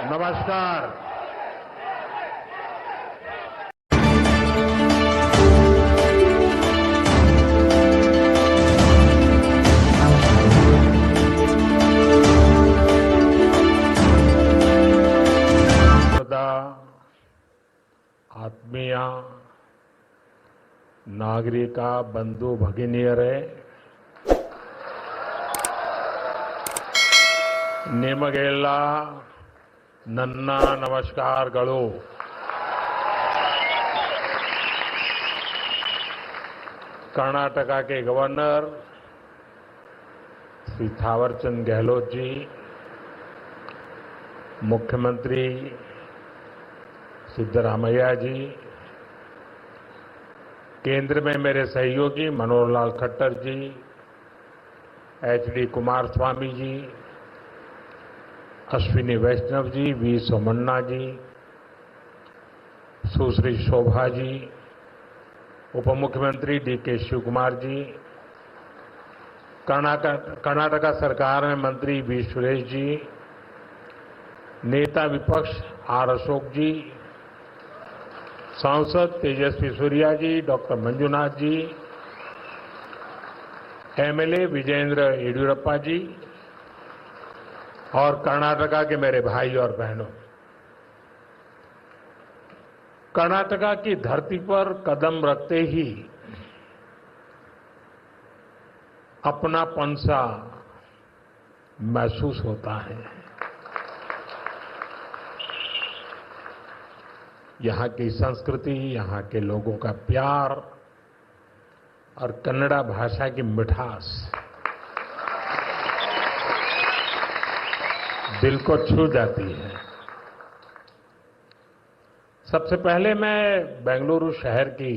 नमस्कार। ಆತ್ಮೀಯ ನಾಗರಿಕ ಬಂಧು ಭಗಿನಿಯರೇ, ನಿಮಗೆಲ್ಲ ನನ್ನ ನಮಸ್ಕಾರಗಳು. कर्नाटक के गवर्नर श्री थावरचंद गहलोत जी, मुख्यमंत्री सिद्धरामैया जी, केंद्र में मेरे सहयोगी मनोहर लाल खट्टर जी, एचडी कुमारस्वामी जी, अश्विनी वैष्णव जी, वी सोमन्ना जी, सुश्री शोभा जी, उप मुख्यमंत्री डीके शिवकुमार जी, कर्नाटक सरकार में मंत्री वी सुरेश जी, नेता विपक्ष आर अशोक जी, सांसद तेजस्वी सूर्या जी, डॉक्टर मंजुनाथ जी, एमएलए विजयेंद्र येडियुरप्पा जी और कर्नाटका के मेरे भाई और बहनों, कर्नाटका की धरती पर कदम रखते ही अपनापन सा महसूस होता है। यहाँ की संस्कृति, यहाँ के लोगों का प्यार और कन्नड़ा भाषा की मिठास दिल को छू जाती है। सबसे पहले मैं बेंगलुरु शहर की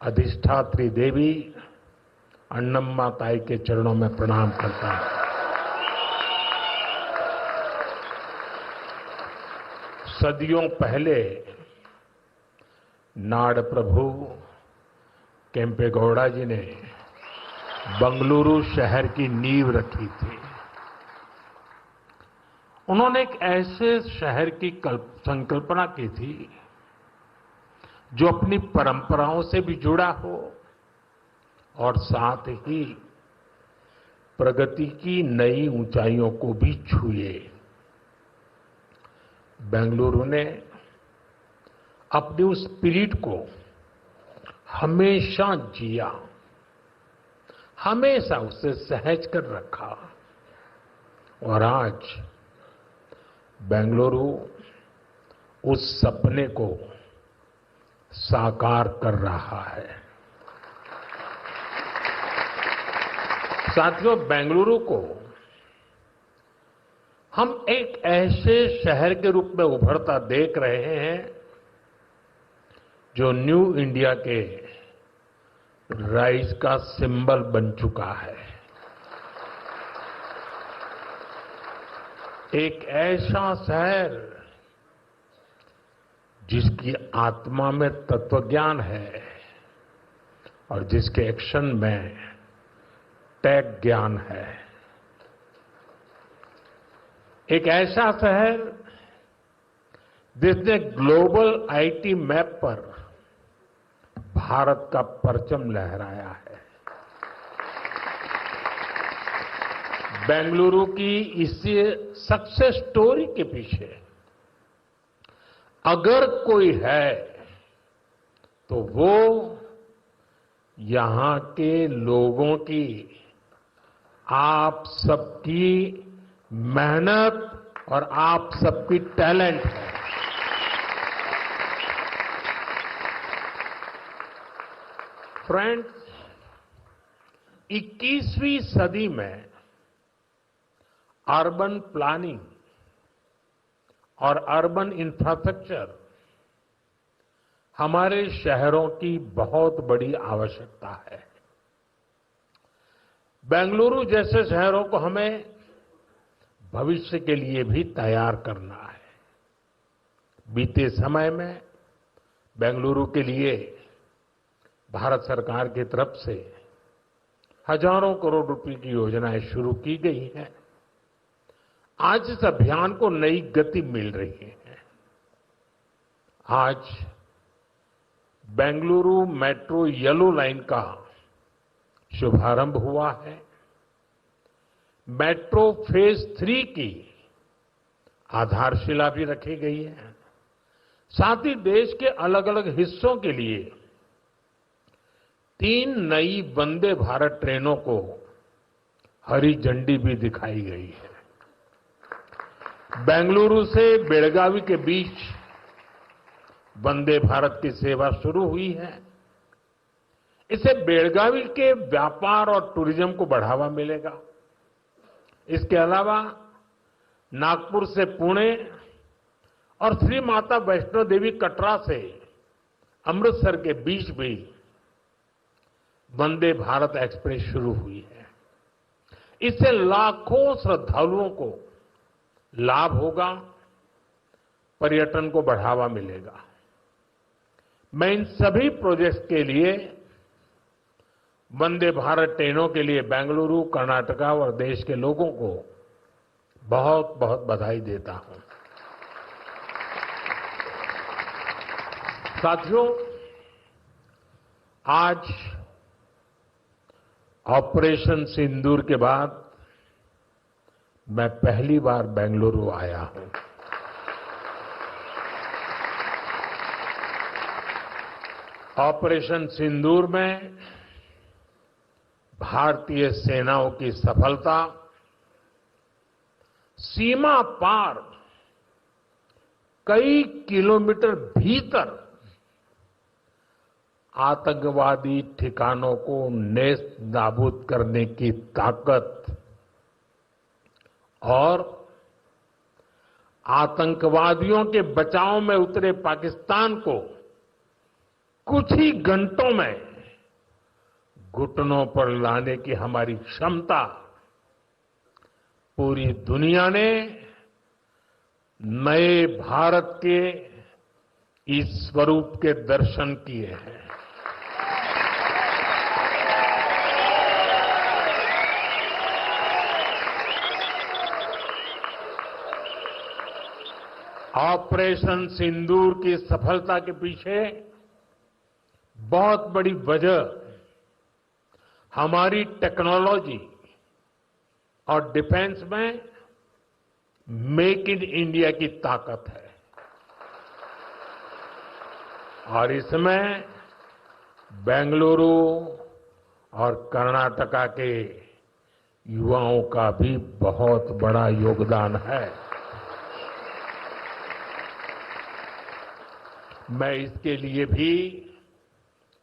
अधिष्ठात्री देवी अन्नम्मा ताई के चरणों में प्रणाम करता हूं। सदियों पहले नाड़ प्रभु केम्पेगौड़ा जी ने बेंगलुरु शहर की नींव रखी थी। उन्होंने एक ऐसे शहर की संकल्पना की थी जो अपनी परंपराओं से भी जुड़ा हो और साथ ही प्रगति की नई ऊंचाइयों को भी छुए। बेंगलुरु ने अपनी उस स्पिरिट को हमेशा जिया, हमेशा उसे सहज कर रखा और आज बेंगलुरु उस सपने को साकार कर रहा है। साथियों, बेंगलुरु को हम एक ऐसे शहर के रूप में उभरता देख रहे हैं जो न्यू इंडिया के राइज का सिंबल बन चुका है। एक ऐसा शहर जिसकी आत्मा में तत्वज्ञान है और जिसके एक्शन में टेक ज्ञान है। एक ऐसा शहर जिसने ग्लोबल आईटी मैप पर भारत का परचम लहराया है। बेंगलुरु की इसी सक्सेस स्टोरी के पीछे अगर कोई है तो वो यहां के लोगों की, आप सबकी मेहनत और आप सबकी टैलेंट है। फ्रेंड्स, 21वीं सदी में अर्बन प्लानिंग और अर्बन इंफ्रास्ट्रक्चर हमारे शहरों की बहुत बड़ी आवश्यकता है। बेंगलुरु जैसे शहरों को हमें भविष्य के लिए भी तैयार करना है। बीते समय में बेंगलुरु के लिए भारत सरकार की तरफ से हजारों करोड़ रुपए की योजनाएं शुरू की गई हैं। आज इस अभियान को नई गति मिल रही है। आज बेंगलुरु मेट्रो येलो लाइन का शुभारंभ हुआ है। मेट्रो फेज 3 की आधारशिला भी रखी गई है। साथ ही देश के अलग अलग हिस्सों के लिए 3 नई वंदे भारत ट्रेनों को हरी झंडी भी दिखाई गई है। बेंगलुरु से बेलगावी के बीच वंदे भारत की सेवा शुरू हुई है। इससे बेलगावी के व्यापार और टूरिज्म को बढ़ावा मिलेगा। इसके अलावा नागपुर से पुणे और श्री माता वैष्णो देवी कटरा से अमृतसर के बीच भी वंदे भारत एक्सप्रेस शुरू हुई है। इससे लाखों श्रद्धालुओं को लाभ होगा, पर्यटन को बढ़ावा मिलेगा। मैं इन सभी प्रोजेक्ट्स के लिए वंदे भारत ट्रेनों के लिए बेंगलुरु, कर्नाटका और देश के लोगों को बहुत बहुत बधाई देता हूं। साथियों, आज ऑपरेशन सिंदूर के बाद मैं पहली बार बेंगलुरु आया हूं। ऑपरेशन सिंदूर में भारतीय सेनाओं की सफलता सीमा पार कई किलोमीटर भीतर आतंकवादी ठिकानों को नेस्त नाबूद करने की ताकत और आतंकवादियों के बचाव में उतरे पाकिस्तान को कुछ ही घंटों में घुटनों पर लाने की हमारी क्षमता पूरी दुनिया ने नए भारत के इस स्वरूप के दर्शन किए हैं। ऑपरेशन सिंदूर की सफलता के पीछे बहुत बड़ी वजह हमारी टेक्नोलॉजी और डिफेंस में मेक इन इंडिया की ताकत है और इसमें बेंगलुरु और कर्नाटका के युवाओं का भी बहुत बड़ा योगदान है। मैं इसके लिए भी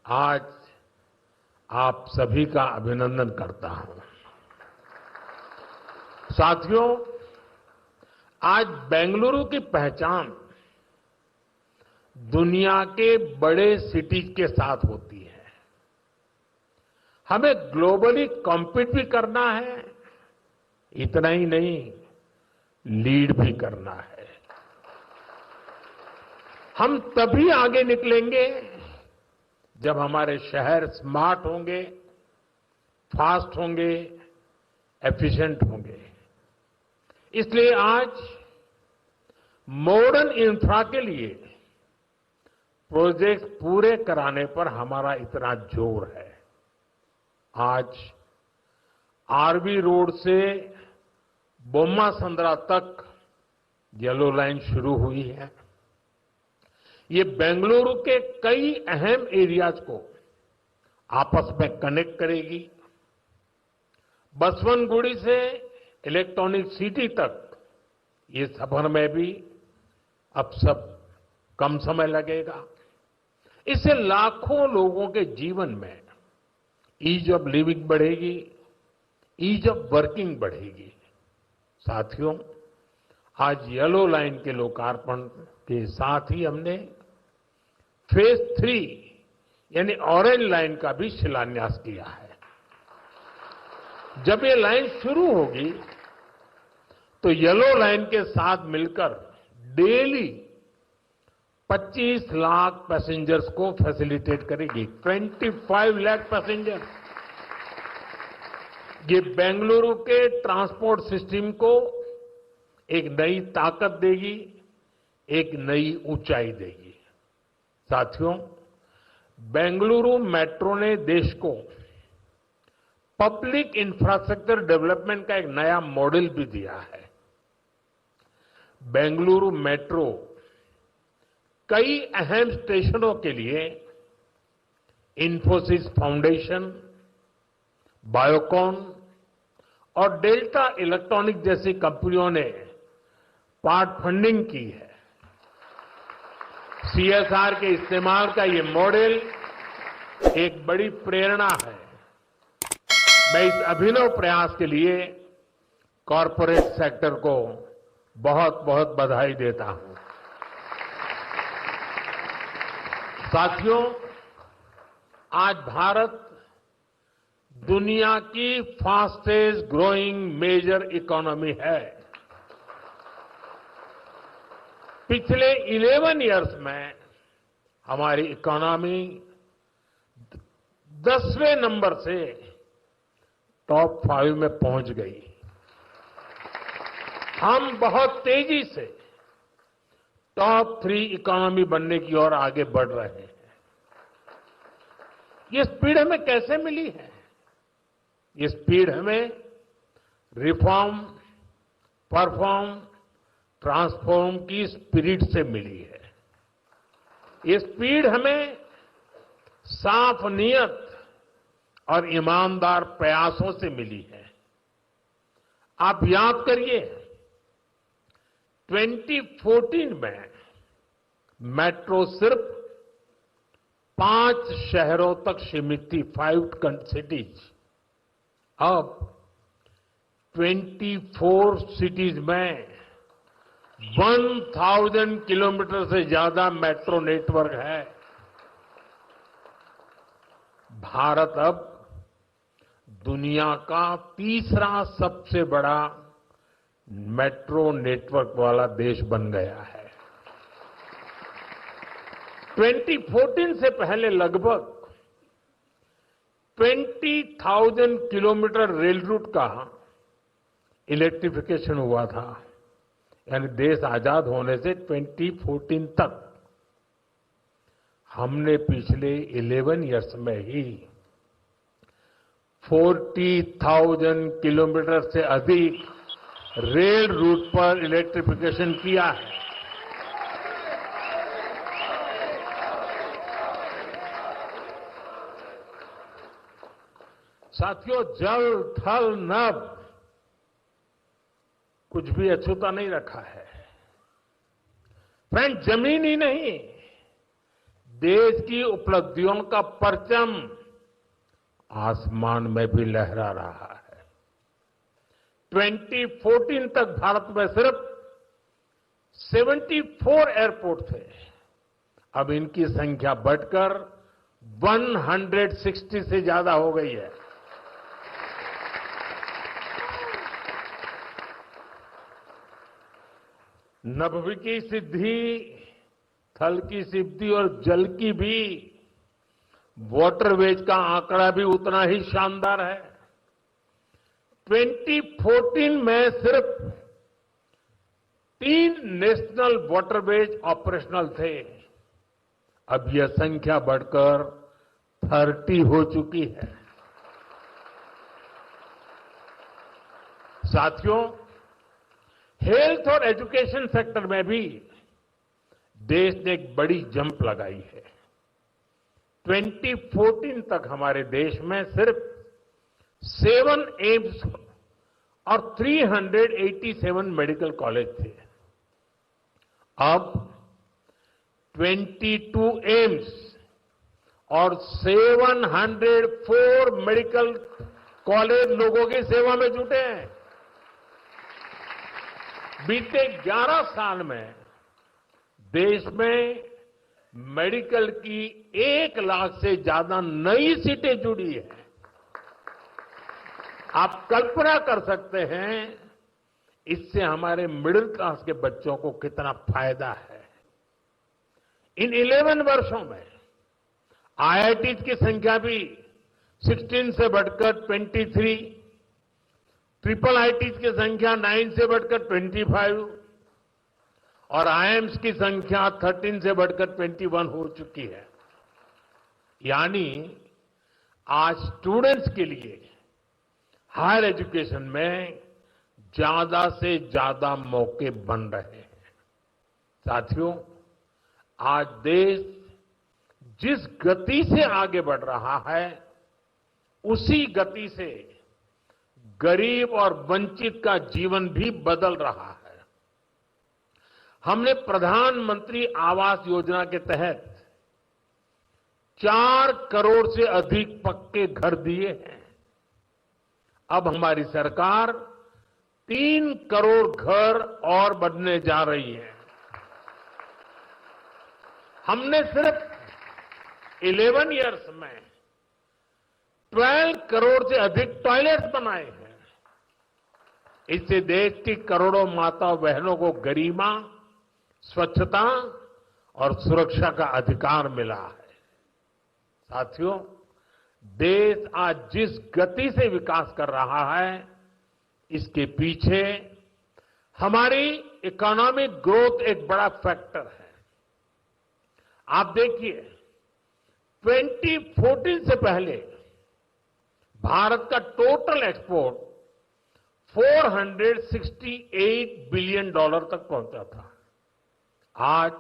आज आप सभी का अभिनंदन करता हूं। साथियों, आज बेंगलुरु की पहचान दुनिया के बड़े सिटीज के साथ होती है। हमें ग्लोबली कॉम्पीट भी करना है, इतना ही नहीं, लीड भी करना है। हम तभी आगे निकलेंगे जब हमारे शहर स्मार्ट होंगे, फास्ट होंगे, एफिशिएंट होंगे। इसलिए आज मॉडर्न इंफ्रा के लिए प्रोजेक्ट पूरे कराने पर हमारा इतना जोर है। आज आरबी रोड से बोम्मा संद्रा तक येलो लाइन शुरू हुई है। ये बेंगलुरु के कई अहम एरियाज को आपस में कनेक्ट करेगी। बसवनगुड़ी से इलेक्ट्रॉनिक सिटी तक ये सफर में भी अब सब कम समय लगेगा। इससे लाखों लोगों के जीवन में ईज ऑफ लिविंग बढ़ेगी, ईज ऑफ वर्किंग बढ़ेगी। साथियों, आज येलो लाइन के लोकार्पण के साथ ही हमने फेज 3 यानी ऑरेंज लाइन का भी शिलान्यास किया है। जब ये लाइन शुरू होगी तो येलो लाइन के साथ मिलकर डेली 25 लाख पैसेंजर्स को फैसिलिटेट करेगी। 25 लाख पैसेंजर। ये बेंगलुरु के ट्रांसपोर्ट सिस्टम को एक नई ताकत देगी, एक नई ऊंचाई देगी। साथियों, बेंगलुरु मेट्रो ने देश को पब्लिक इंफ्रास्ट्रक्चर डेवलपमेंट का एक नया मॉडल भी दिया है। बेंगलुरु मेट्रो कई अहम स्टेशनों के लिए इंफोसिस फाउंडेशन, बायोकॉन और डेल्टा इलेक्ट्रॉनिक जैसी कंपनियों ने पार्ट फंडिंग की है। सीएसआर के इस्तेमाल का ये मॉडल एक बड़ी प्रेरणा है। मैं इस अभिनव प्रयास के लिए कॉरपोरेट सेक्टर को बहुत बहुत बधाई देता हूं। साथियों, आज भारत दुनिया की फास्टेस्ट ग्रोइंग मेजर इकोनॉमी है। पिछले 11 इयर्स में हमारी इकोनॉमी 10वें नंबर से टॉप 5 में पहुंच गई। हम बहुत तेजी से टॉप 3 इकोनॉमी बनने की ओर आगे बढ़ रहे हैं। ये स्पीड हमें कैसे मिली है? ये स्पीड हमें रिफॉर्म, परफॉर्म, ट्रांसफॉर्म की स्पिरिट से मिली है। ये स्पीड हमें साफ नीयत और ईमानदार प्रयासों से मिली है। आप याद करिए, 2014 में मेट्रो सिर्फ 5 शहरों तक सीमित थी, 5 सिटीज। अब 24 सिटीज में 1000 किलोमीटर से ज्यादा मेट्रो नेटवर्क है। भारत अब दुनिया का तीसरा सबसे बड़ा मेट्रो नेटवर्क वाला देश बन गया है। 2014 से पहले लगभग 20,000 किलोमीटर रेल रूट का इलेक्ट्रिफिकेशन हुआ था। यानी देश आजाद होने से 2014 तक हमने पिछले 11 इयर्स में ही 40,000 किलोमीटर से अधिक रेल रूट पर इलेक्ट्रिफिकेशन किया है। साथियों, जल, थल, नभ कुछ भी अछूता नहीं रखा है। फ्रेंड, जमीन ही नहीं, देश की उपलब्धियों का परचम आसमान में भी लहरा रहा है। 2014 तक भारत में सिर्फ 74 एयरपोर्ट थे। अब इनकी संख्या बढ़कर 160 से ज्यादा हो गई है। नभ की सिद्धि, थल की सिद्धि और जल की भी वाटरवेज का आंकड़ा भी उतना ही शानदार है। 2014 में सिर्फ 3 नेशनल वाटरवेज ऑपरेशनल थे। अब यह संख्या बढ़कर 30 हो चुकी है। साथियों, हेल्थ और एजुकेशन सेक्टर में भी देश ने एक बड़ी जंप लगाई है। 2014 तक हमारे देश में सिर्फ 7 एम्स और 387 मेडिकल कॉलेज थे। अब 22 एम्स और 704 मेडिकल कॉलेज लोगों की सेवा में जुटे हैं। बीते 11 साल में देश में मेडिकल की 1 लाख से ज्यादा नई सीटें जुड़ी है। आप कल्पना कर सकते हैं इससे हमारे मिडिल क्लास के बच्चों को कितना फायदा है। इन 11 वर्षों में आईआईटी की संख्या भी 16 से बढ़कर 23, ट्रिपल आईटीज की संख्या 9 से बढ़कर 25 और आईएम्स की संख्या 13 से बढ़कर 21 हो चुकी है। यानी आज स्टूडेंट्स के लिए हायर एजुकेशन में ज्यादा से ज्यादा मौके बन रहे हैं। साथियों, आज देश जिस गति से आगे बढ़ रहा है, उसी गति से गरीब और वंचित का जीवन भी बदल रहा है। हमने प्रधानमंत्री आवास योजना के तहत 4 करोड़ से अधिक पक्के घर दिए हैं। अब हमारी सरकार 3 करोड़ घर और बनने जा रही है। हमने सिर्फ 11 इयर्स में 12 करोड़ से अधिक टॉयलेट्स बनाए हैं। इससे देश की करोड़ों माताओं बहनों को गरिमा, स्वच्छता और सुरक्षा का अधिकार मिला है। साथियों, देश आज जिस गति से विकास कर रहा है, इसके पीछे हमारी इकोनॉमिक ग्रोथ एक बड़ा फैक्टर है। आप देखिए, 2014 से पहले भारत का टोटल एक्सपोर्ट $468 बिलियन तक पहुंचा था। आज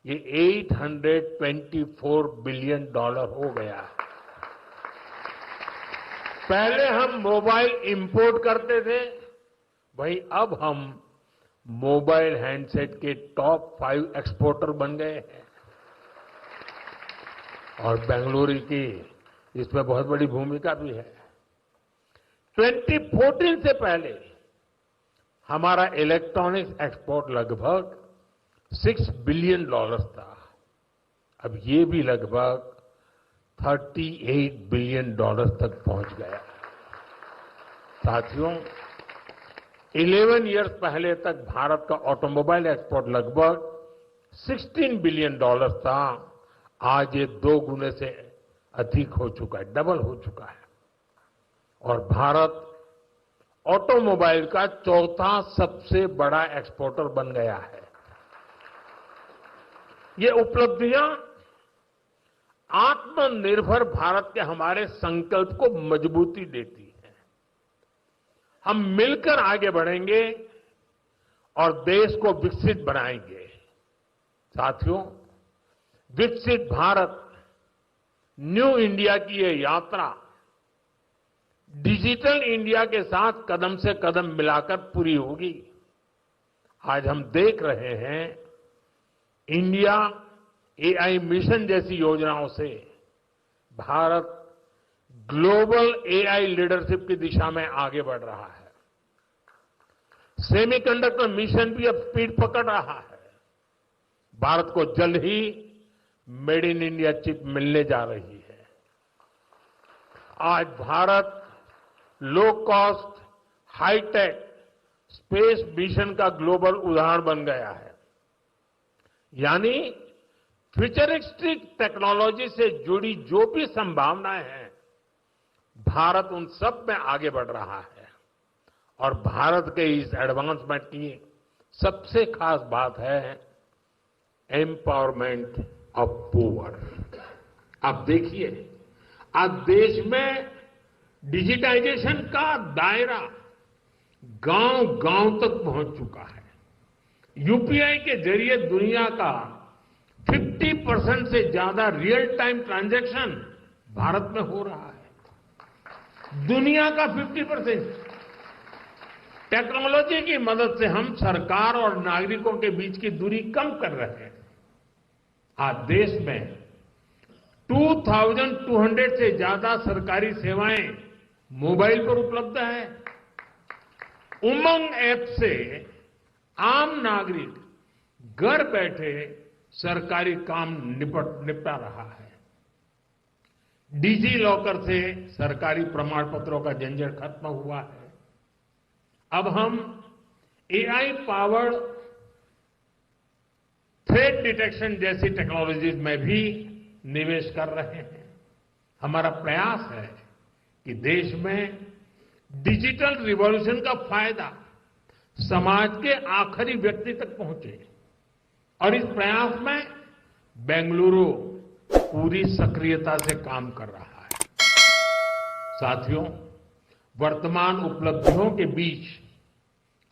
ये $824 बिलियन हो गया है। पहले हम मोबाइल इंपोर्ट करते थे, वहीं अब हम मोबाइल हैंडसेट के टॉप 5 एक्सपोर्टर बन गए हैं। और बेंगलुरु की इसमें बहुत बड़ी भूमिका भी है। 2014 से पहले हमारा इलेक्ट्रॉनिक्स एक्सपोर्ट लगभग $6 बिलियन था। अब ये भी लगभग $38 बिलियन तक पहुंच गया। साथियों, 11 इयर्स पहले तक भारत का ऑटोमोबाइल एक्सपोर्ट लगभग $16 बिलियन था। आज ये 2 गुने से अधिक हो चुका है, डबल हो चुका है। और भारत ऑटोमोबाइल का 4था सबसे बड़ा एक्सपोर्टर बन गया है। ये उपलब्धियां आत्मनिर्भर भारत के हमारे संकल्प को मजबूती देती है। हम मिलकर आगे बढ़ेंगे और देश को विकसित बनाएंगे। साथियों, विकसित भारत न्यू इंडिया की ये यात्रा डिजिटल इंडिया के साथ कदम से कदम मिलाकर पूरी होगी। आज हम देख रहे हैं, इंडिया एआई मिशन जैसी योजनाओं से भारत ग्लोबल एआई लीडरशिप की दिशा में आगे बढ़ रहा है। सेमीकंडक्टर मिशन भी अब स्पीड पकड़ रहा है। भारत को जल्द ही मेड इन इंडिया चिप मिलने जा रही है। आज Bharat low cost, high tech space mission का ग्लोबल उदाहरण बन गया है। यानी फ्यूचरिस्टिक टेक्नोलॉजी से जुड़ी जो भी संभावनाएं हैं, भारत उन सब में आगे बढ़ रहा है। और भारत के इस एडवांसमेंट की सबसे खास बात है एम्पावरमेंट ऑफ पुअर। आप देखिए, आज देश में डिजिटाइजेशन का दायरा गांव-गांव तक पहुंच चुका है। यूपीआई के जरिए दुनिया का 50% से ज्यादा रियल टाइम ट्रांजैक्शन भारत में हो रहा है। दुनिया का 50%। टेक्नोलॉजी की मदद से हम सरकार और नागरिकों के बीच की दूरी कम कर रहे हैं। आज देश में 2200 से ज्यादा सरकारी सेवाएं मोबाइल पर उपलब्ध है। उमंग ऐप से आम नागरिक घर बैठे सरकारी काम निपटा रहा है। डिजी लॉकर से सरकारी प्रमाण पत्रों का झंझट खत्म हुआ है। अब हम एआई पावर्ड थ्रेट डिटेक्शन जैसी टेक्नोलॉजीज में भी निवेश कर रहे हैं। हमारा प्रयास है कि देश में डिजिटल रिवॉल्यूशन का फायदा समाज के आखिरी व्यक्ति तक पहुंचे और इस प्रयास में बेंगलुरु पूरी सक्रियता से काम कर रहा है। साथियों, वर्तमान उपलब्धियों के बीच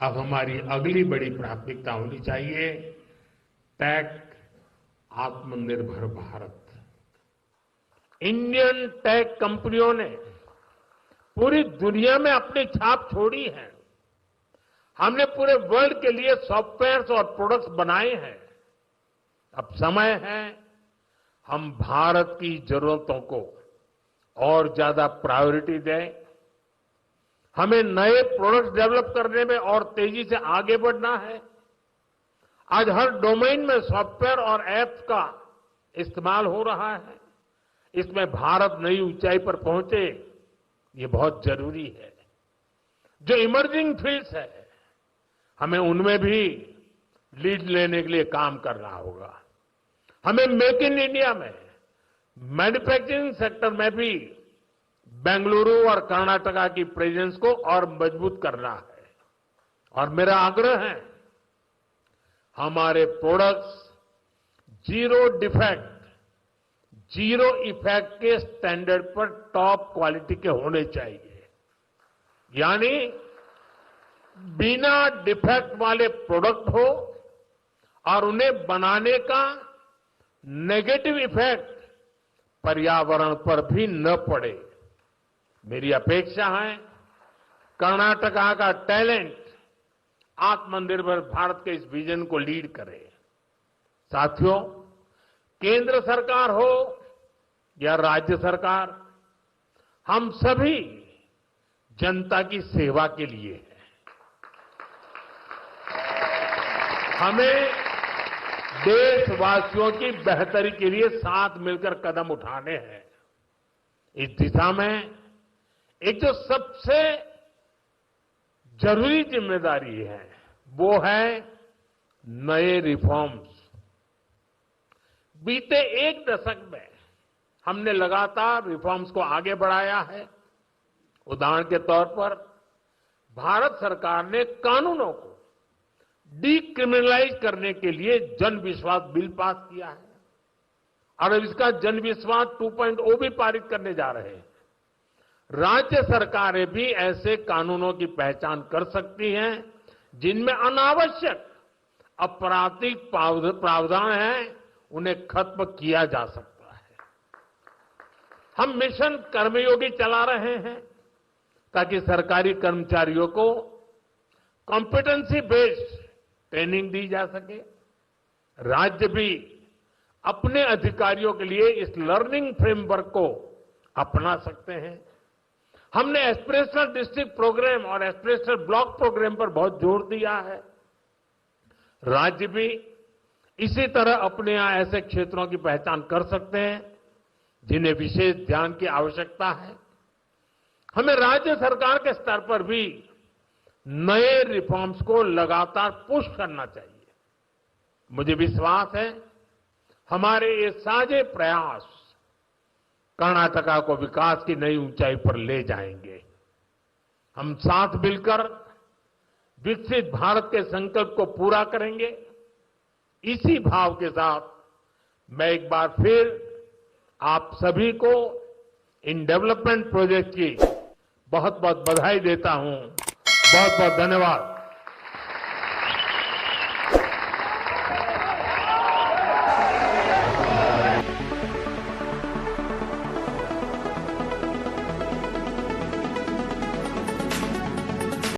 अब हमारी अगली बड़ी प्राथमिकता होनी चाहिए टेक आत्मनिर्भर भारत। इंडियन टेक कंपनियों ने पूरी दुनिया में अपनी छाप छोड़ी है। हमने पूरे वर्ल्ड के लिए सॉफ्टवेयर और प्रोडक्ट्स बनाए हैं। अब समय है हम भारत की जरूरतों को और ज्यादा प्रायोरिटी दें। हमें नए प्रोडक्ट्स डेवलप करने में और तेजी से आगे बढ़ना है। आज हर डोमेन में सॉफ्टवेयर और ऐप्स का इस्तेमाल हो रहा है। इसमें भारत नई ऊंचाई पर पहुंचे, ये बहुत जरूरी है। जो इमर्जिंग फील्ड्स है, हमें उनमें भी लीड लेने के लिए काम करना होगा। हमें मेक इन इंडिया में मैन्युफैक्चरिंग सेक्टर में भी बेंगलुरु और कर्नाटका की प्रेजेंस को और मजबूत करना है। और मेरा आग्रह है हमारे products zero defect, zero effect के स्टैंडर्ड पर टॉप क्वालिटी के होने चाहिए। यानी बिना डिफेक्ट वाले प्रोडक्ट हो और उन्हें बनाने का नेगेटिव इफेक्ट पर्यावरण पर भी न पड़े। मेरी अपेक्षा है कर्नाटका का टैलेंट आत्मनिर्भर भारत के इस विजन को लीड करे। साथियों, केंद्र सरकार हो या राज्य सरकार, हम सभी जनता की सेवा के लिए हैं। हमें देशवासियों की बेहतरी के लिए साथ मिलकर कदम उठाने हैं। इस दिशा में एक जो सबसे जरूरी जिम्मेदारी है वो है नए रिफॉर्म्स। बीते एक दशक में हमने लगातार रिफॉर्म्स को आगे बढ़ाया है। उदाहरण के तौर पर भारत सरकार ने कानूनों को डीक्रिमिनलाइज करने के लिए जन विश्वास बिल पास किया है और अब इसका जन विश्वास 2.0 भी पारित करने जा रहे हैं। राज्य सरकारें भी ऐसे कानूनों की पहचान कर सकती हैं जिनमें अनावश्यक आपराधिक प्रावधान हैं, उन्हें खत्म किया जा सकता है। हम मिशन कर्मयोगी चला रहे हैं ताकि सरकारी कर्मचारियों को कॉम्पिटेंसी बेस्ड ट्रेनिंग दी जा सके। राज्य भी अपने अधिकारियों के लिए इस लर्निंग फ्रेमवर्क को अपना सकते हैं। हमने एस्पिरेशनल डिस्ट्रिक्ट प्रोग्राम और एस्पिरेशनल ब्लॉक प्रोग्राम पर बहुत जोर दिया है। राज्य भी इसी तरह अपने यहां ऐसे क्षेत्रों की पहचान कर सकते हैं जिन्हें विशेष ध्यान की आवश्यकता है। हमें राज्य सरकार के स्तर पर भी नए रिफॉर्म्स को लगातार पुश करना चाहिए। मुझे विश्वास है हमारे ये साझे प्रयास कर्नाटका को विकास की नई ऊंचाई पर ले जाएंगे। हम साथ मिलकर विकसित भारत के संकल्प को पूरा करेंगे। इसी भाव के साथ मैं एक बार फिर आप सभी को इन डेवलपमेंट प्रोजेक्ट की बहुत बहुत बधाई देता हूं। बहुत बहुत धन्यवाद।